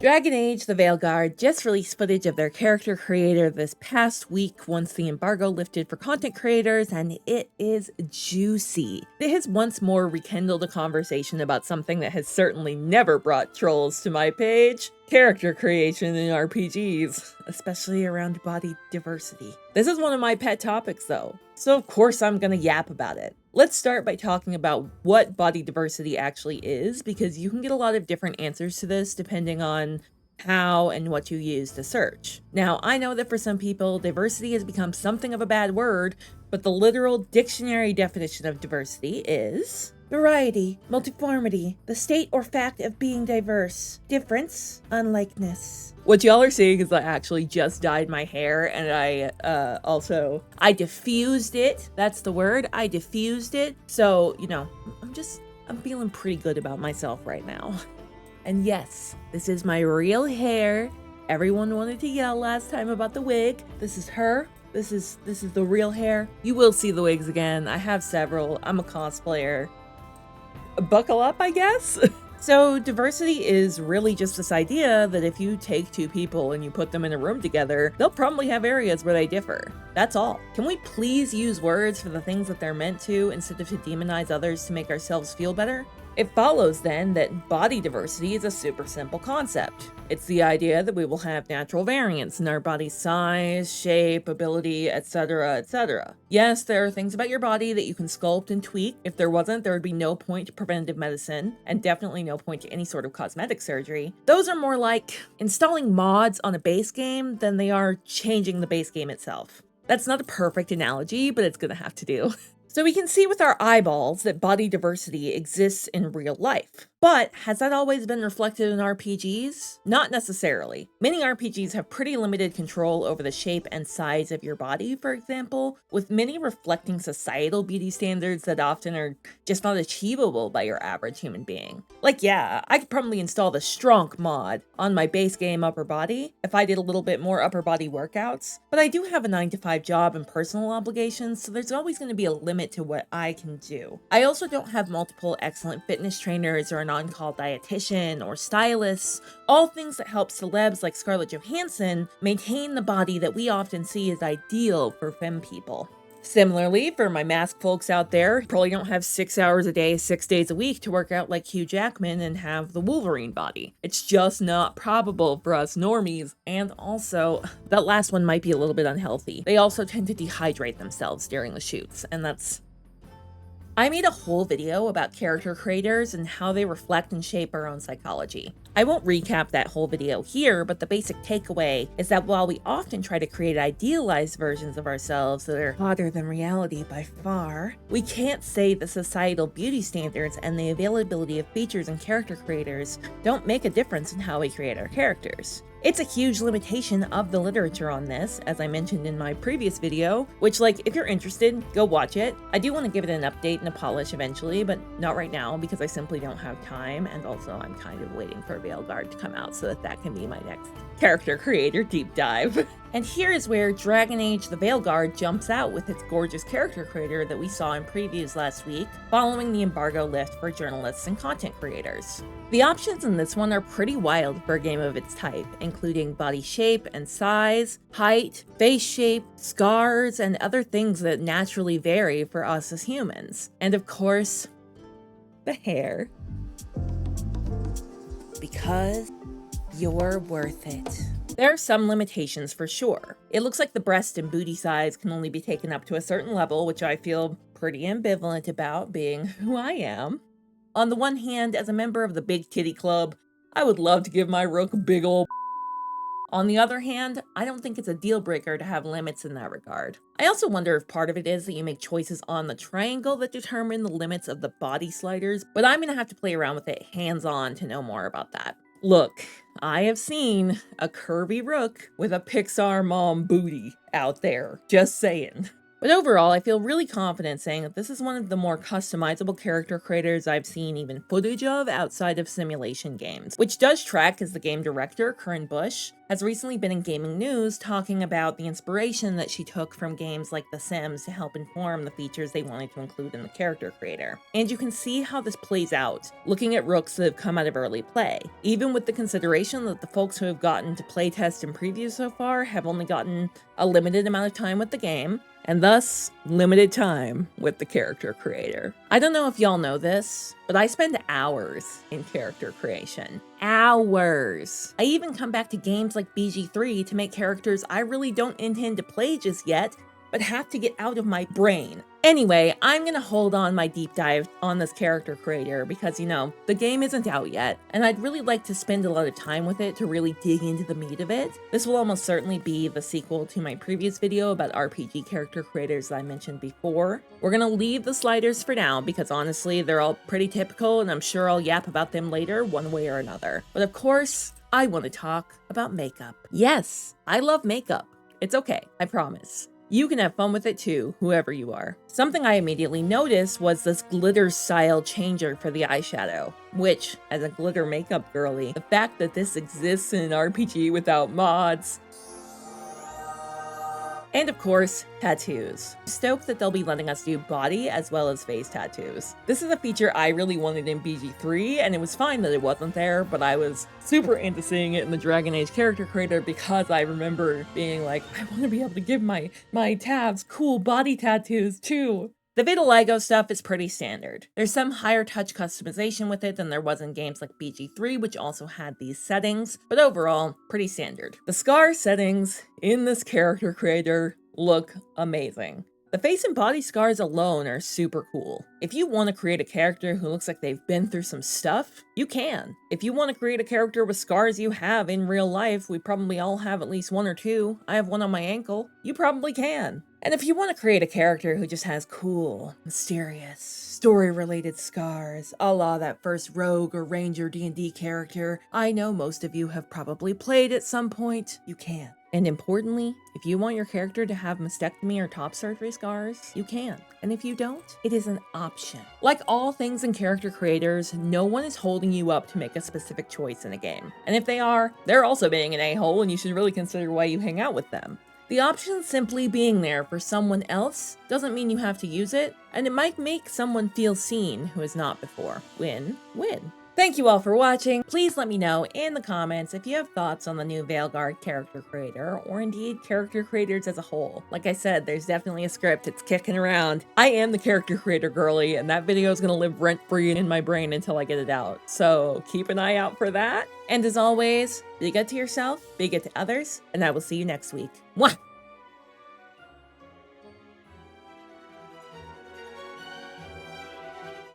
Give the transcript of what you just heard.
Dragon Age The Veilguard just released footage of their character creator this past week once the embargo lifted for content creators, and it is juicy. It has once more rekindled a conversation about something that has certainly never brought trolls to my page: character creation in RPGs, especially around body diversity. This is one of my pet topics though, so of course I'm gonna yap about it. Let's start by talking about what body diversity actually is, because you can get a lot of different answers to this depending on how and what you use to search. Now, I know that for some people, diversity has become something of a bad word, but the literal dictionary definition of diversity is variety, multiformity, the state or fact of being diverse, difference, unlikeness. What y'all are seeing is I actually just dyed my hair, and I diffused it. That's the word. I diffused it. So, I'm feeling pretty good about myself right now. And yes, this is my real hair. Everyone wanted to yell last time about the wig. This is her. This is the real hair. You will see the wigs again. I have several. I'm a cosplayer. Buckle up, I guess. So diversity is really just this idea that if you take two people and you put them in a room together, they'll probably have areas where they differ. That's all. Can we please use words for the things that they're meant to instead of to demonize others to make ourselves feel better? It follows then that body diversity is a super simple concept. It's the idea that we will have natural variance in our body's size, shape, ability, etc., etc. Yes, there are things about your body that you can sculpt and tweak. If there wasn't, there would be no point to preventative medicine, and definitely no point to any sort of cosmetic surgery. Those are more like installing mods on a base game than they are changing the base game itself. That's not a perfect analogy, but it's gonna have to do. So we can see with our eyeballs that body diversity exists in real life. But has that always been reflected in RPGs? Not necessarily. Many RPGs have pretty limited control over the shape and size of your body, for example, with many reflecting societal beauty standards that often are just not achievable by your average human being. Like, yeah, I could probably install the Strong mod on my base game upper body if I did a little bit more upper body workouts, but I do have a 9-to-5 job and personal obligations, so there's always going to be a limit to what I can do. I also don't have multiple excellent fitness trainers or an on-call dietitian or stylists, all things that help celebs like Scarlett Johansson maintain the body that we often see as ideal for femme people. Similarly, for my mask folks out there, probably don't have 6 hours a day, 6 days a week to work out like Hugh Jackman and have the Wolverine body. It's just not probable for us normies, and also, that last one might be a little bit unhealthy. They also tend to dehydrate themselves during the shoots, and I made a whole video about character creators and how they reflect and shape our own psychology. I won't recap that whole video here, but the basic takeaway is that while we often try to create idealized versions of ourselves that are hotter than reality by far, we can't say the societal beauty standards and the availability of features and character creators don't make a difference in how we create our characters. It's a huge limitation of the literature on this, as I mentioned in my previous video, which, if you're interested, go watch it. I do want to give it an update and a polish eventually, but not right now because I simply don't have time, and also I'm kind of waiting for Veilguard to come out so that can be my next character creator deep dive. And here is where Dragon Age The Veilguard jumps out with its gorgeous character creator that we saw in previews last week, following the embargo lift for journalists and content creators. The options in this one are pretty wild for a game of its type, including body shape and size, height, face shape, scars, and other things that naturally vary for us as humans. And of course, the hair. Because you're worth it. There are some limitations for sure. It looks like the breast and booty size can only be taken up to a certain level, which I feel pretty ambivalent about, being who I am. On the one hand, as a member of the Big Kitty Club, I would love to give my Rook a big ol'. On the other hand, I don't think it's a deal breaker to have limits in that regard. I also wonder if part of it is that you make choices on the triangle that determine the limits of the body sliders, but I'm gonna have to play around with it hands-on to know more about that. Look, I have seen a curvy Rook with a Pixar mom booty out there, just saying. But overall, I feel really confident saying that this is one of the more customizable character creators I've seen even footage of outside of simulation games, which does track as the game director, Curran Bush, has recently been in gaming news talking about the inspiration that she took from games like The Sims to help inform the features they wanted to include in the character creator. And you can see how this plays out, looking at Rooks that have come out of early play, even with the consideration that the folks who have gotten to playtest and preview so far have only gotten a limited amount of time with the game, and thus limited time with the character creator. I don't know if y'all know this, but I spend hours in character creation. Hours! I even come back to games like BG3 to make characters I really don't intend to play just yet, but have to get out of my brain. Anyway, I'm gonna hold on my deep dive on this character creator because, you know, the game isn't out yet, and I'd really like to spend a lot of time with it to really dig into the meat of it. This will almost certainly be the sequel to my previous video about RPG character creators that I mentioned before. We're gonna leave the sliders for now because honestly, they're all pretty typical and I'm sure I'll yap about them later one way or another. But of course, I want to talk about makeup. Yes, I love makeup. It's okay, I promise. You can have fun with it too, whoever you are. Something I immediately noticed was this glitter style changer for the eyeshadow, which, as a glitter makeup girly, the fact that this exists in an RPG without mods. And of course, tattoos. I'm stoked that they'll be letting us do body as well as face tattoos. This is a feature I really wanted in BG3, and it was fine that it wasn't there, but I was super into seeing it in the Dragon Age character creator because I remember being like, I want to be able to give my tabs cool body tattoos too. The vitiligo stuff is pretty standard. There's some higher touch customization with it than there was in games like BG3, which also had these settings, but overall, pretty standard. The scar settings in this character creator look amazing. The face and body scars alone are super cool. If you want to create a character who looks like they've been through some stuff, you can. If you want to create a character with scars you have in real life, we probably all have at least one or two. I have one on my ankle. You probably can. And if you want to create a character who just has cool, mysterious, story-related scars, a la that first rogue or ranger D&D character I know most of you have probably played at some point, you can. And importantly, if you want your character to have mastectomy or top surgery scars, you can. And if you don't, it is an option. Like all things in character creators, no one is holding you up to make a specific choice in a game. And if they are, they're also being an a-hole and you should really consider why you hang out with them. The option simply being there for someone else doesn't mean you have to use it, and it might make someone feel seen who has not before. Win-win. Thank you all for watching. Please let me know in the comments if you have thoughts on the new Veilguard character creator, or indeed character creators as a whole. Like I said, there's definitely a script, it's kicking around. I am the character creator girly, and that video is gonna live rent-free in my brain until I get it out. So keep an eye out for that. And as always, be good to yourself, be good to others, and I will see you next week. Mwah!